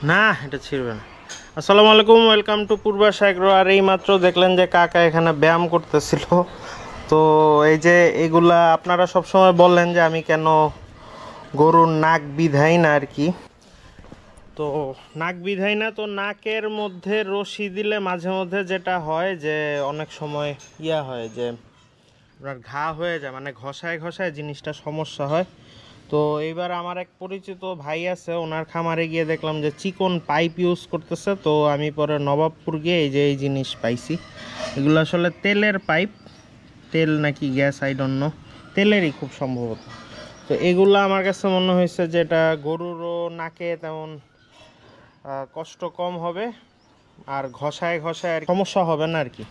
না এটা ছিড়বে না। আসসালামু আলাইকুম, ওয়েলকাম টু পূর্বাস এগ্রো। আর এই মাত্র দেখলেন যে কাকা এখানে ব্যায়াম করতেছিল। তো এই যে এগুলা আপনারা সবসময় বললেন যে আমি কেন গরুর নাক বিধাই না আর কি। তো নাক বিধাই না, তো নাকের মধ্যে রশি দিলে মাঝে মধ্যে যেটা হয় যে অনেক সময় হয় যে আপনার ঘা হয়ে যায়, মানে ঘষায় ঘষায় জিনিসটা সমস্যা হয়। তো এইবার আমার এক পরিচিত ভাই আছে, ওনার খামারে গিয়ে দেখলাম যে চিকন পাইপ ইউজ করতেছে। তো আমি পরে নবাবপুর গিয়ে এই যে এই জিনিস পাইছি। এগুলো আসলে তেলের পাইপ, তেল নাকি গ্যাস আই ডোন্ট নো, তেলেরই খুব সম্ভবত। তো এগুলো আমার কাছে মনে হয়েছে যে এটা গরুরও নাকে তেমন কষ্ট কম হবে আর ঘষায় ঘষায় আর সমস্যা হবে না আর কি।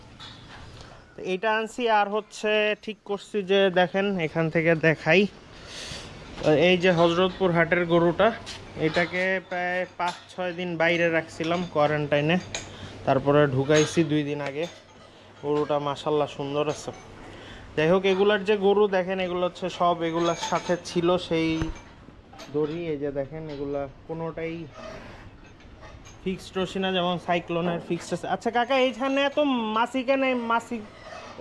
তো এইটা আনছি। আর হচ্ছে ঠিক করছি যে দেখেন এখান থেকে দেখাই, এই যে হজরতপুর হাটের গরুটা, এটাকে প্রায় 5-6 দিন বাইরে রাখছিলাম কোয়ারেন্টাইনে, তারপরে ঢুকাইছি 2 দিন আগে। গরুটা মাশাল্লাহ সুন্দর আছে। যাই হোক, এগুলার যে গরু দেখেন এগুলো হচ্ছে সব এগুলার সাথে ছিল সেই দড়ি। এই যে দেখেন এগুলা কোনোটাই ফিক্সড রশি না, যেমন সাইক্লোনের ফিক্সড আছে। আচ্ছা কাকা, এইখানে এত মাসি কেন, মাসিক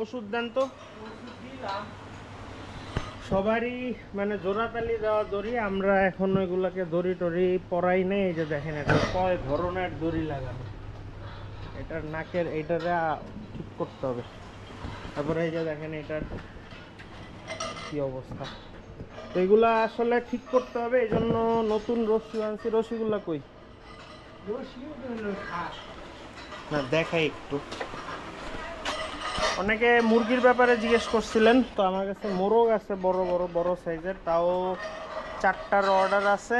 ওষুধ দেন তো। সবারই মানে জোড়াতালি দেওয়া দড়ি, আমরা এখন ওইগুলাকে দড়ি টড়ি পরাই নেই। এই যে দেখেন এটা কয় ধরনের দড়ি লাগানো, এটার নাকের এইটারে ঠিক করতে হবে। তারপরে এই যে দেখেন এটার কি অবস্থা। তো এগুলা আসলে ঠিক করতে হবে, এই জন্য নতুন রশি আনছি। রশিগুলা কই না দেখাই একটু। অনেকে মুরগির ব্যাপারে জিজ্ঞেস করছিলেন, তো আমার কাছে মোরগ আছে বড় সাইজের, তাও 4টার অর্ডার আছে।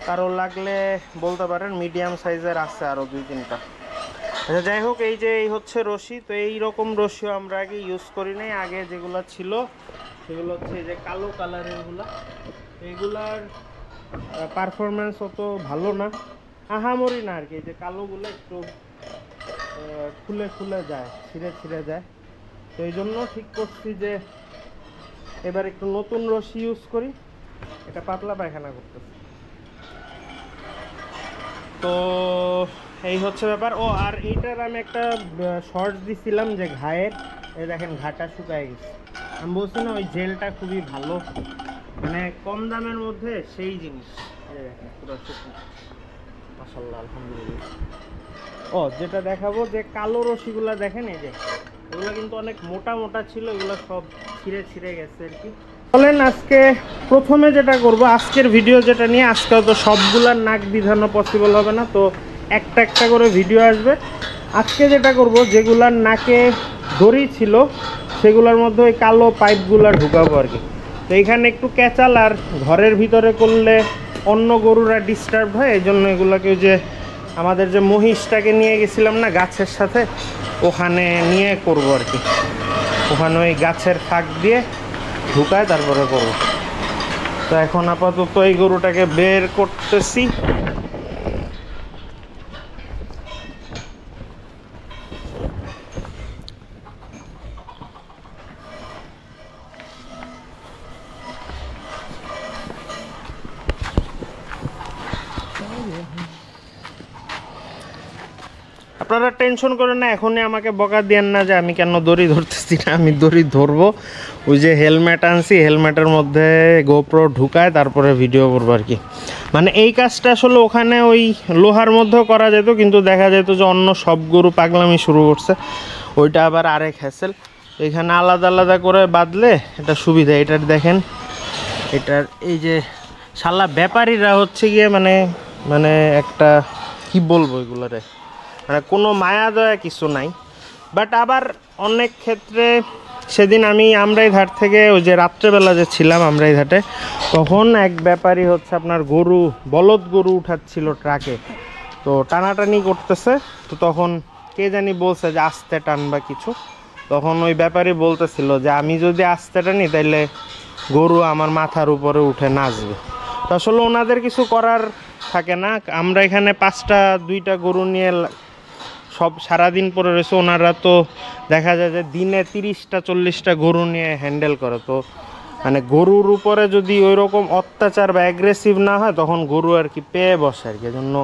কারো লাগলে বলতে পারেন, মিডিয়াম সাইজের আছে আরও 2-3টা। আচ্ছা যাই হোক, এই যে এই হচ্ছে রশি। তো এই রকম রশিও আমরা আগে ইউজ করি নাই। আগে যেগুলো ছিল সেগুলো হচ্ছে এই যে কালো কালারের এগুলা, এইগুলার পারফরমেন্স অত ভালো না, আহামরি না আর কি। এই যে কালোগুলো একটু খুলে খুলে যায়, ছিঁড়ে যায়। তো এই জন্য ঠিক করছি যে এবার একটু নতুন রশি ইউজ করি, এটা পাতলা পায়খানা করতেছি। তো এই হচ্ছে ব্যাপার। ও আর এইটার আমি একটা শর্টস দিছিলাম যে ঘায়ের, এই দেখেন ঘাটা শুকায় গেছে। আমি বলছি না ওই জেলটা খুবই ভালো, মানে কম দামের মধ্যে সেই জিনিস। এই দেখেন পুরো শুকনো, মাশাআল্লাহ আলহামদুলিল্লাহ। ও যেটা দেখাবো যে কালো রশিগুলা দেখেন, এই যে এগুলো কিন্তু অনেক মোটা মোটা ছিল, এগুলো সব ছিঁড়ে গেছে আর কি। বলেন আজকে প্রথমে যেটা করব, আজকের ভিডিও যেটা নিয়ে, আজকে তো সবগুলার নাক বিধানো পসিবল হবে না, তো একটা একটা করে ভিডিও আসবে। আজকে যেটা করব, যেগুলার নাকে দড়ি ছিল সেগুলোর মধ্যে ওই কালো পাইপগুলা ঢুকাবো আর কি। তো এইখানে একটু ক্যাচাল, আর ঘরের ভিতরে করলে অন্য গরুরা ডিস্টার্ব হয়, এই জন্য এগুলোকে যে আমাদের যে মহিষটাকে নিয়ে গেছিলাম না গাছের সাথে, ওখানে নিয়ে করব আর কি। ওখানে ওই গাছের ফাঁক দিয়ে ঢুকায় তারপরে করব। তো এখন আপাতত এই গরুটাকে বের করতেছি। আপনারা টেনশন করেন না, এখনই আমাকে বকা দেন না যে আমি কেন দড়ি ধরতেছি না। আমি দড়ি ধরবো, ওই যে হেলমেট আনছি, হেলমেটের মধ্যে গোপ্রো ঢুকায় তারপরে ভিডিও করবো আর কি। মানে এই কাজটা আসলে ওখানে ওই লোহার মধ্যেও করা যেত, কিন্তু দেখা যেত যে অন্য সব গরু পাগলামি শুরু করছে, ওইটা আবার আরেক হ্যাসেল। এখানে আলাদা আলাদা করে বাঁধলে এটা সুবিধা। এটার দেখেন, এটার এই যে শালা ব্যাপারীরা হচ্ছে গিয়ে মানে একটা কি বলবো, এগুলোরে মানে কোনো মায়া দয়া কিছু নাই। বাট আবার অনেক ক্ষেত্রে, সেদিন আমরাই ঘাট থেকে ওই যে রাত্রেবেলা যে ছিলাম আমরাই ঘাটে, তখন এক ব্যাপারী হচ্ছে আপনার বলদ গরু উঠাচ্ছিল ট্রাকে, তো টানাটানি করতেছে। তো তখন কে জানি বলছে যে আস্তে টান বা কিছু, তখন ওই ব্যাপারী বলতেছিল যে আমি যদি আস্তে টানি তাইলে গরু আমার মাথার উপরে উঠে নাচবে। তো আসলে ওনাদের কিছু করার থাকে না। আমরা এখানে 2টা গরু নিয়ে সব সারাদিন পরে রয়েছে। ওনারা তো দেখা যায় যে দিনে 30টা 40টা গরু নিয়ে হ্যান্ডেল করে, তো মানে গরুর উপরে যদি ওই রকম অত্যাচার বা অ্যাগ্রেসিভ না হয় তখন গরু আর কি পেয়ে বসে আর কি, এজন্য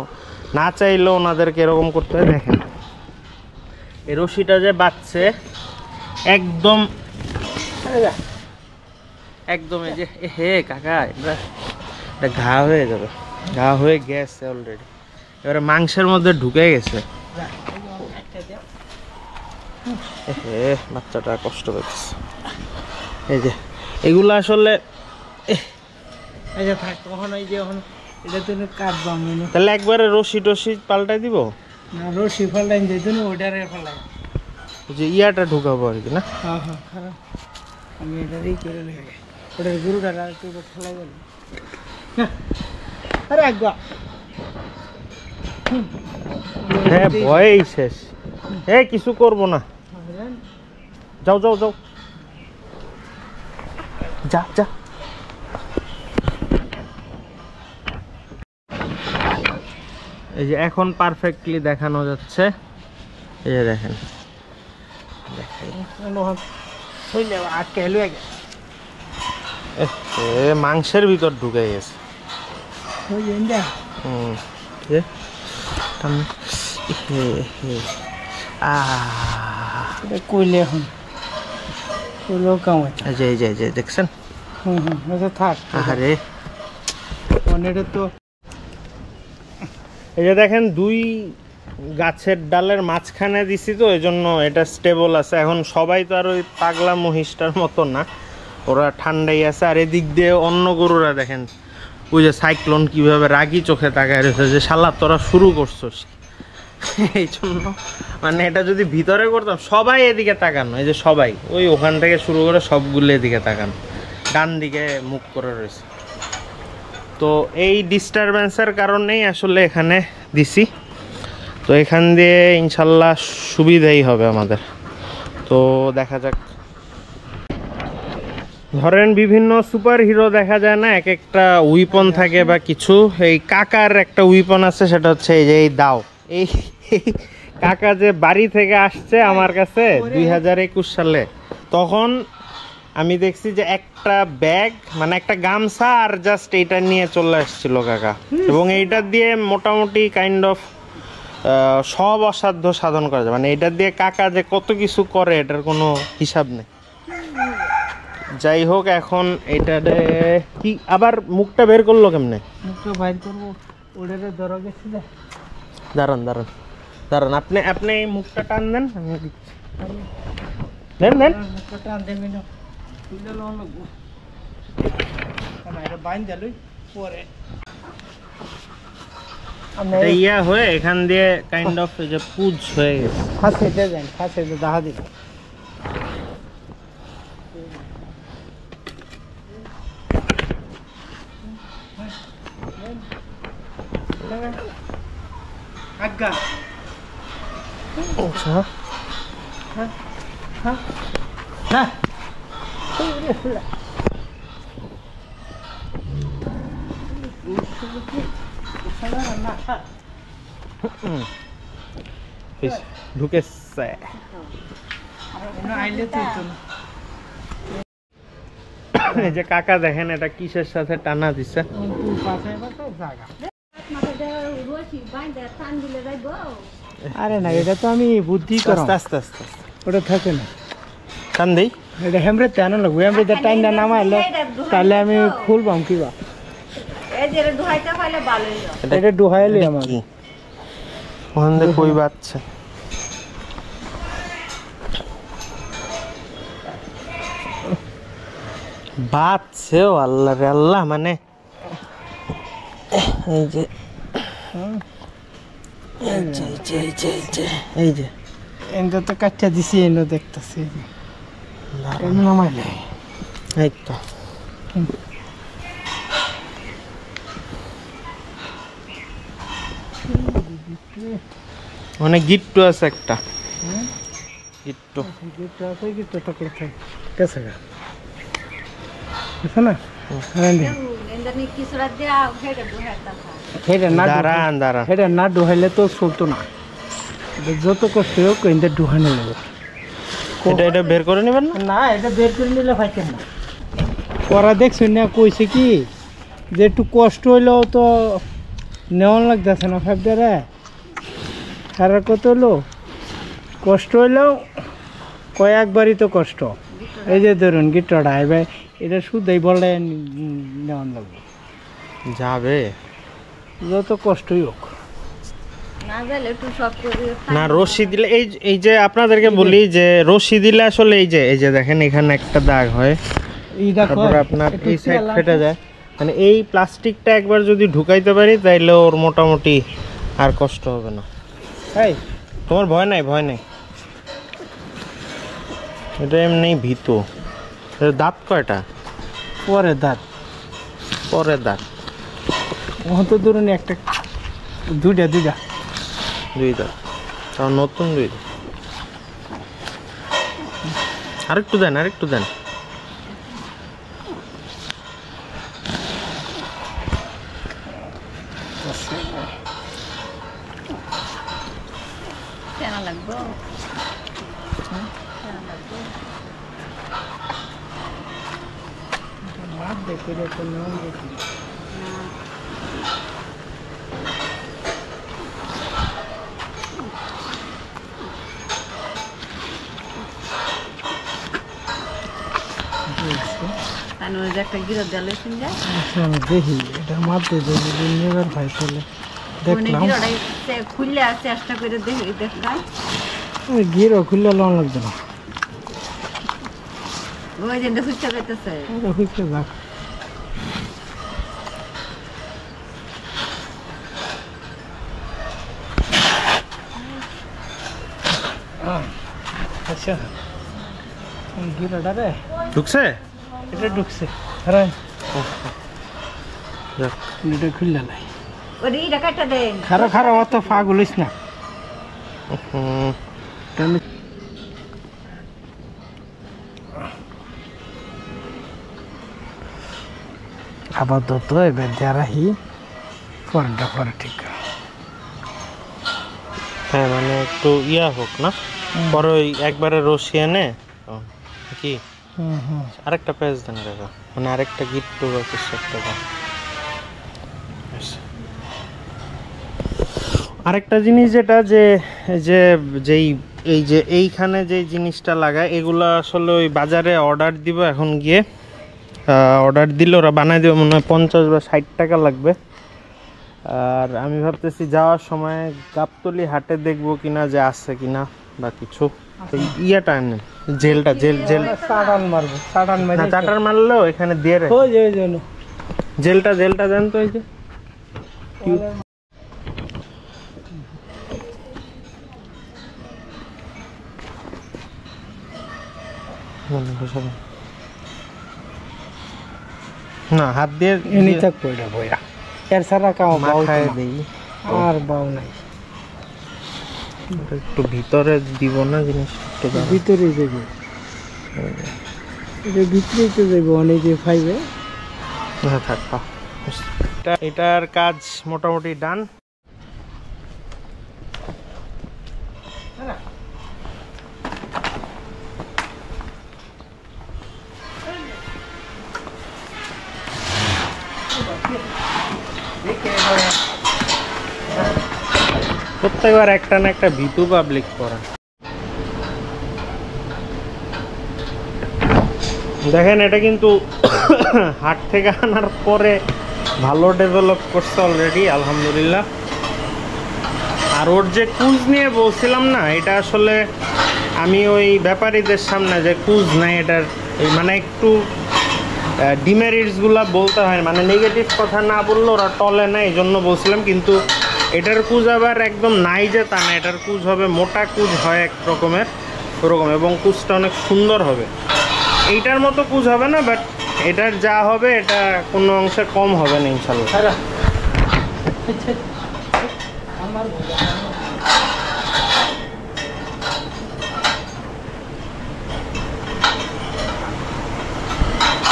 না চাইলেও ওনাদেরকে এরকম করতে হয়। দেখেন এই রশিটা যে বাঁধছে একদম একদম, এই যে হে কাকা এটা ঘা হয়ে যাবে, ঘা হয়ে গেছে অলরেডি, এবারে মাংসের মধ্যে ঢুকে গেছে। হে বাচ্চাটা কষ্ট পাচ্ছে। এই যে এগুলো আসলে তাহলে একবারে রশি টসি পাল্টাই দিব, রশি ফাল্টাই দিত না, ওটারে ফাল্টাই যে ইয়াটা ঢুকাবো আর কি না। হ্যাঁ হ্যাঁ, আমি এটারই করে লেগে ওটার গরুটা একটু ফেলাই গেল। আরে আজ্ঞা হ্যাঁ ভয়েই শেষ। এ কিছু করবো না, যাও যাও যাও, যা যা। এই যে এখন পারফেক্টলি দেখানো যাচ্ছে, এই যে দেখেন মাংসের ভিতর ঢুকে গেছে। কইলে এখন দেখছেন থাক। আরে তো এই যে দেখেন দুই গাছের ডালের মাঝখানে দিছি, তো এই জন্য এটা স্টেবল আছে। এখন সবাই তো আর ওই পাগলা মহিষটার মতো না, ওরা ঠান্ডাই আছে। আর এদিক দিয়ে অন্য গরুরা দেখেন ওই যে সাইক্লোন কিভাবে রাগি চোখে তাকায় রয়েছে যে শালা তোরা শুরু করছোস। এই জন্য মানে এটা যদি ভিতরে করতাম সবাই এদিকে তাকানো, এই যে সবাই ওই ওখান থেকে শুরু করে সবগুলো এদিকে তাকানো, ডান দিকে মুখ করে রয়েছে। তো এই ডিস্টারবেন্সের কারণেই আসলে এখানে দিছি, তো এখান দিয়ে ইনশাল্লাহ সুবিধাই হবে আমাদের। তো দেখা যাক, ধরেন বিভিন্ন সুপার হিরো দেখা যায় না, এক একটা উইপন থাকে বা কিছু। এই কাকার একটা উইপন আছে, সেটা হচ্ছে এই যে এই দাও। এই কাকা যে বাড়ি থেকে আসছে আমার কাছে 2021 সালে, তখন আমি দেখছি যে একটা ব্যাগ মানে একটা গামছা আর জাস্ট এইটা নিয়ে চলে আসছিল কাকা, এবং এইটা দিয়ে মোটামুটি কাইন্ড অফ সব অসাধ্য সাধন করা যায়। মানে এটা দিয়ে কাকা যে কত কিছু করে এটার কোনো হিসাব নেই। যাই হোক, এখন এইটাতে কি আবার মুখটা বের করলো কেমনে? মুখটা বাইর করবো, ওটারে ধরা গেছে। দাঁড়ান দাঁড়ান দাঁড়ান, আপনি আপনি এই মুখটা টান দেন, আমি দিচ্ছি। দেন দেন, মুখটা টান দেবেন না, তুলে লন লাগবো। এটা বাইন দিলই পরে এটা ইয়া হয়ে এখান দিয়ে কাইন্ড অফ এই যে পুজ হয়ে গেছে। ফাঁসে দিয়ে যান, ফাঁসে দিয়ে দেখা দিন। আজ্ঞা আচ্ছা হ্যাঁ হ্যাঁ হ্যাঁ, ঢুকেছে। এই যে কাকা দেখেন এটা কিসের সাথে টানা দিছে। আরে না, এটা তো আমি বুদ্ধি করো, আস্তে আস্তে আস্তে ওটা থাকে না, টান দেই। এটা হেমরে তেন লাগবে, হেমরে টাইম না নামাইলে তাহলে আমি খুলবাম কিবা। এটা ডুহাইলে আমার কি ওখান দিয়ে কই বাচ্চা বাচ্চেও আল্লাহ রে আল্লাহ। মানে এই যে এই যে এনটা তো কাটটা দিছি, এনে দেখতেছি নামাইলে এই তো মানে গিট্টু আছে একটা, গিট্টু গিট্টু আছে, গিট্টু তো কোথায় কেসে গা না। দাঁড়ান দাঁড়ান, এটা না ডুহাইলে তো চলতো না। এটা যত কষ্ট হোক কিন্তু ঢুকানো লাগবে। এটা বের করে নেবেন না? না, এটা বের করে নিলে পাইতেন না। ওরা দেখছেন না, কইছে কি যে একটু কষ্ট হইলেও তো নেওয়ান লাগতেছে না ফাইভটারে। খারাপ কত হলো, কষ্ট হইলেও কয়েকবারই তো কষ্ট। এই যে ধরুন গিটারটা এবার এটা শুধুই বলে নেওয়ান লাগবে, যাবে যত কষ্টই হোক। না রশি দিলে এই যে আপনাদেরকে বলি যে রশি দিলে আসলে এই যে দেখেন এখানে একটা দাগ হয়, তারপর আপনার এই সাইড ফেটে যায়। মানে এই প্লাস্টিকটা একবার যদি ঢুকাইতে পারি তাইলে ওর মোটামুটি আর কষ্ট হবে না। এই তোমার ভয় নাই? ভয় নাই, এটা এমনি ভীতু। দাঁত কয়টা? পরে দাঁত, পরে দাঁত তো ধরুন একটা দুইটা দুই দাঁত, তাও নতুন 2 দাঁত। আরেকটু দেন। দেখি এটা মারতে নেবার ভাই চলে দেখলাম খুললে চেষ্টা করে দেখলাম গিরো খুললে লন লাগবে না। ওই যে খুঁজতে যাইতেছে খুঁজতে যাক। আচ্ছা গিরোটা রে ঢুকছে, এটা ঢুকছে। হ্যাঁ যাক। এটা খুললে নাই। ওরে এটা কাটা দেন। খারাপ অত ফাগুলিস না। আপাতত এবার যারাহি পরে ঠিক। হ্যাঁ মানে একটু হোক না, পরে ওই একবারে রশি এনে কি আরেকটা পেজ দেন কাকা, মানে আরেকটা গিট্টু বা কিছু একটা দেন। আরেকটা জিনিস যেটা এই যে এইখানে যে জিনিসটা লাগায় এগুলো আসলে ওই বাজারে অর্ডার দিব, এখন গিয়ে অর্ডার দিলে ওরা বানাই দেবে, মনে হয় 50 বা 60 টাকা লাগবে। আর আমি ভাবতেছি যাওয়ার সময় গাবতলি হাটে দেখবো কিনা যে আছে কিনা বা কিছু। ইয়াটা আনেন, জেলটা জেল চাটান মারবো, চাটার মারলেও এখানে দিয়ে রে জেলটা দেন তো। এই যে না হাত দিয়ে এনে থাকবো এটা বইয়া, এর ছাড়া কাউ মাথায় দেই আর বাউ নাই। একটু ভিতরে দিব না জিনিস, একটু ভিতরে যাবো, এটা ভিতরেই তো যাবো অনেকে ফাইবে। হ্যাঁ থাক, এটার কাজ মোটামুটি ডান। প্রত্যেকবার একটা না একটা ভীতু পাবলিক করা। দেখেন এটা কিন্তু হাট থেকে আনার পরে ভালো ডেভেলপ করছে অলরেডি, আলহামদুলিল্লাহ। আর ওর যে কুজ নিয়ে বলছিলাম না, এটা আসলে আমি ওই ব্যাপারীদের সামনে যে কুজ নাই এটার মানে একটু ডিমেরিটসগুলো বলতে হয়, মানে নেগেটিভ কথা না বললে ওরা টলে না, এই জন্য বলছিলাম। কিন্তু এটার কুজ আবার একদম নাই যে তা না, এটার কুজ হবে মোটা কুজ হয় এক রকমের ওরকম, এবং কুজটা অনেক সুন্দর হবে। এইটার মতো কুজ হবে না, বাট এটার যা হবে এটা কোনো অংশে কম হবে না ইনশাল্লাহ।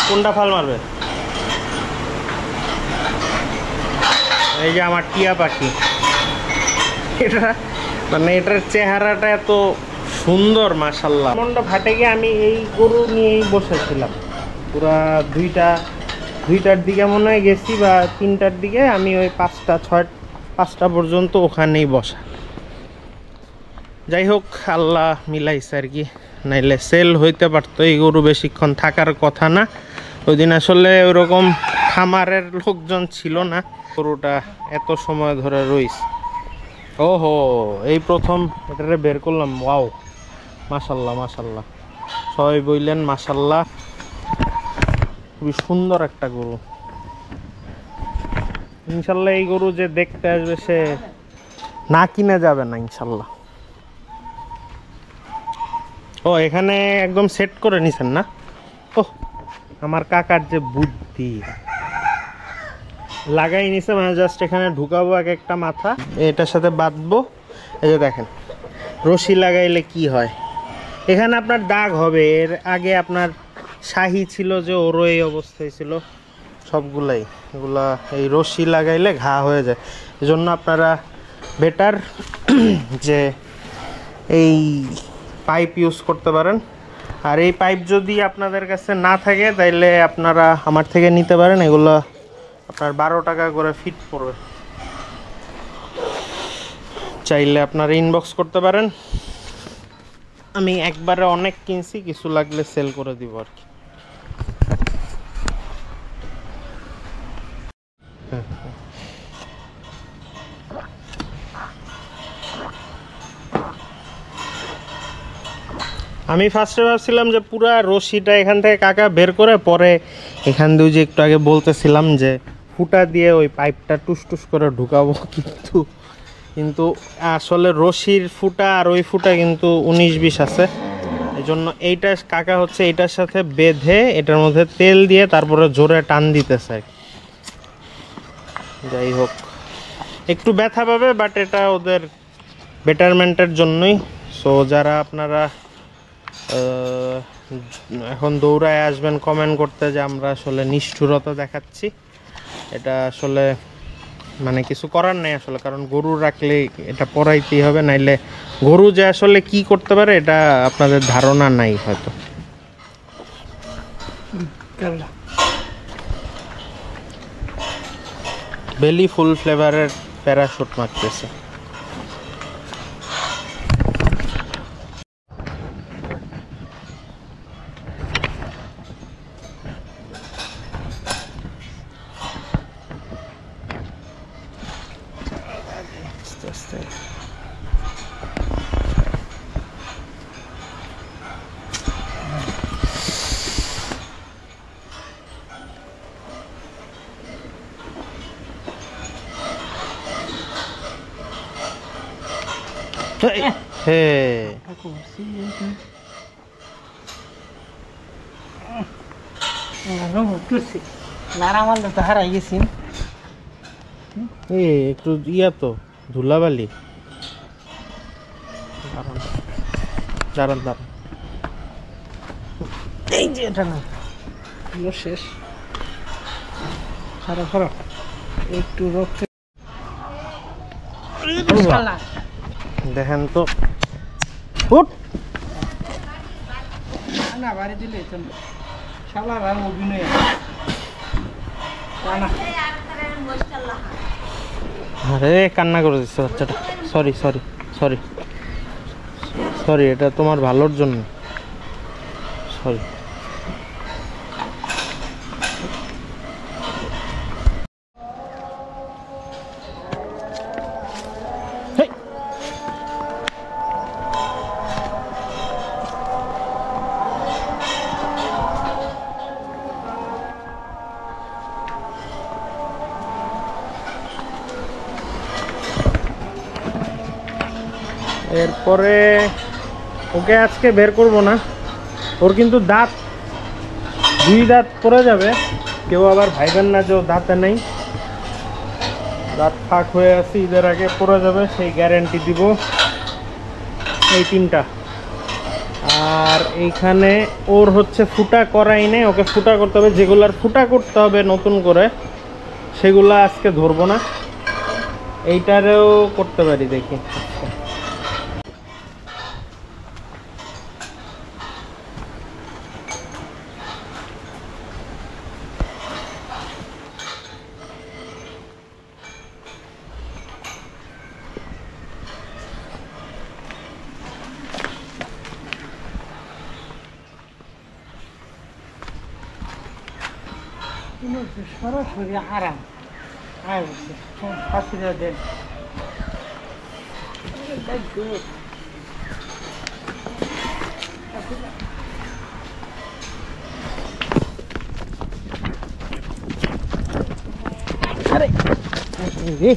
কোনটা ফাল মারবে? এই যে আমার টিয়া পাখি, এটা মানে এটার চেহারাটা এত সুন্দর মাশাল্লাহ। মনটা ফাটে গিয়ে আমি এই গরু নিয়েই বসেছিলাম পুরা দুইটার দিকে মনে হয় গেছি বা 3টার দিকে, আমি ওই 5টা পর্যন্ত ওখানেই বসা। যাই হোক আল্লাহ মিলাইছে আর কি, নাইলে সেল হইতে পারতো। এই গরু বেশিক্ষণ থাকার কথা না, ওই দিন আসলে ওইরকম খামারের লোকজন ছিল না, গরুটা এত সময় ধরে রইছে। ওহো, এই প্রথম এটারে বের করলাম। ওয়াও, মাশাল্লাহ মাশাল্লাহ, সবাই বললেন মাশাল্লাহ, খুবই সুন্দর একটা গরু। ইনশাল্লাহ এই গরু যে দেখতে আসবে সে না কিনে যাবে না ইনশাল্লাহ। ও এখানে একদম সেট করে নিছেন না? ও আমার কাকার যে বুদ্ধি, লাগাই নিছে, মানে জাস্ট এখানে ঢুকাবো এক একটা মাথা, এটার সাথে বাঁধবো। এই যে দেখেন রশি লাগাইলে কি হয়, এখানে আপনার দাগ হবে। এর আগে আপনার শাহি ছিল যে ওরও এই অবস্থায় ছিল সবগুলাই, এগুলা এই রশি লাগাইলে ঘা হয়ে যায়। এজন্য আপনারা বেটার যে এই পাইপ ইউজ করতে পারেন। আর এই পাইপ যদি আপনাদের কাছে না থাকে তাইলে আপনারা আমার থেকে নিতে পারেন, এগুলো আপনার 12 টাকা করে ফিট পড়বে। চাইলে আপনারা ইনবক্স করতে পারেন, আমি একবারে অনেক কিনছি, কিছু লাগলে সেল করে দিব আর কি। আমি ফার্স্টে ভাবছিলাম যে পুরা রশিটা এখান থেকে কাকা বের করে পরে এখান দিয়ে যে একটু আগে বলতেছিলাম যে ফুটা দিয়ে ওই পাইপটা টুস করে ঢুকাবো, কিন্তু আসলে রশির ফুটা আর ওই ফুটা কিন্তু 19-20 আছে। এই জন্য এইটা কাকা হচ্ছে এইটার সাথে বেঁধে এটার মধ্যে তেল দিয়ে তারপরে জোরে টান দিতেছে। যাই হোক একটু ব্যথা পাবে, বাট এটা ওদের বেটারমেন্টের জন্যই। সো যারা আপনারা এখন দৌড়ায় আসবেন কমেন্ট করতে যে আমরা আসলে নিষ্ঠুরতা দেখাচ্ছি, এটা আসলে মানে কিছু করার নেই আসলে, কারণ গরু রাখলে এটা পরাইতেই হবে, নাইলে গরু যে আসলে কি করতে পারে এটা আপনাদের ধারণা নাই হয়তো। বেলি ফুল ফ্লেভারের প্যারাশুট মারতেছে। একটু ইয়া তো ধুলাবালি, দাঁড়ান এই যে এটা না শেষ খারাপ একটু রক্ত দেখেন তো। উঠ না বাড়ি দিলে শালা রাম অভিনয়। আরে কান্না করে দিচ্ছে বাচ্চাটা, সরি, এটা তোমার ভালোর জন্য, সরি। এরপরে ওকে আজকে বের করব না, ওর কিন্তু দাঁত 2 দাঁত পড়ে যাবে, কেউ আবার ভাইবেন না যে ও দাঁতে নেই, দাঁত ফাঁক হয়ে আছে, ঈদের আগে পড়ে যাবে সেই গ্যারেন্টি দিব। এই 3টা। আর এইখানে ওর হচ্ছে ফুটা করাই নেই, ওকে ফুটা করতে হবে, যেগুলার ফুটা করতে হবে নতুন করে সেগুলা আজকে ধরবো না, এইটারেও করতে পারি দেখি। সরাসরি আরাম আয় বলছে ফাঁসি দেন আরে রে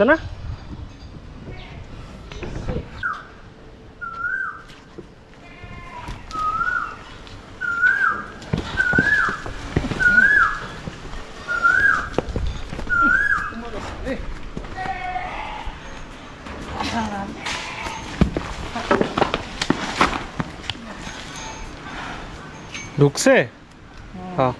না ঢুকছে হ্যাঁ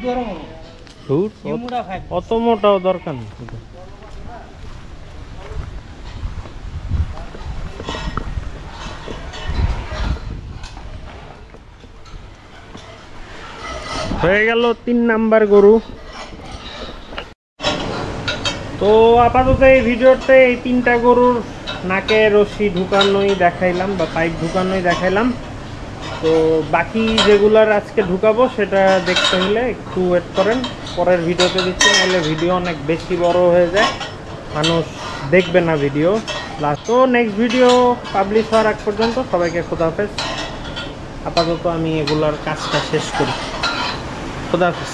গরম ধুর, মুড়া খাই অত মোটাও দরকার নেই হয়ে গেল 3 নাম্বার গরু। তো আপাতত এই ভিডিওতে এই 3টা গরুর নাকে রশি ঢুকানোই দেখাইলাম বা পাইপ ঢুকানোই দেখাইলাম। তো বাকি যেগুলার আজকে ঢুকাবো সেটা দেখতে হলে একটু ওয়েট করেন, পরের ভিডিওতে দিচ্ছি, নাহলে ভিডিও অনেক বেশি বড় হয়ে যায়, মানুষ দেখবে না ভিডিও। তো নেক্সট ভিডিও পাবলিশ হওয়ার আগ পর্যন্ত সবাইকে খোদাহাফেজ। আপাতত আমি এগুলার কাজটা শেষ করি। খোদাহাফেজ।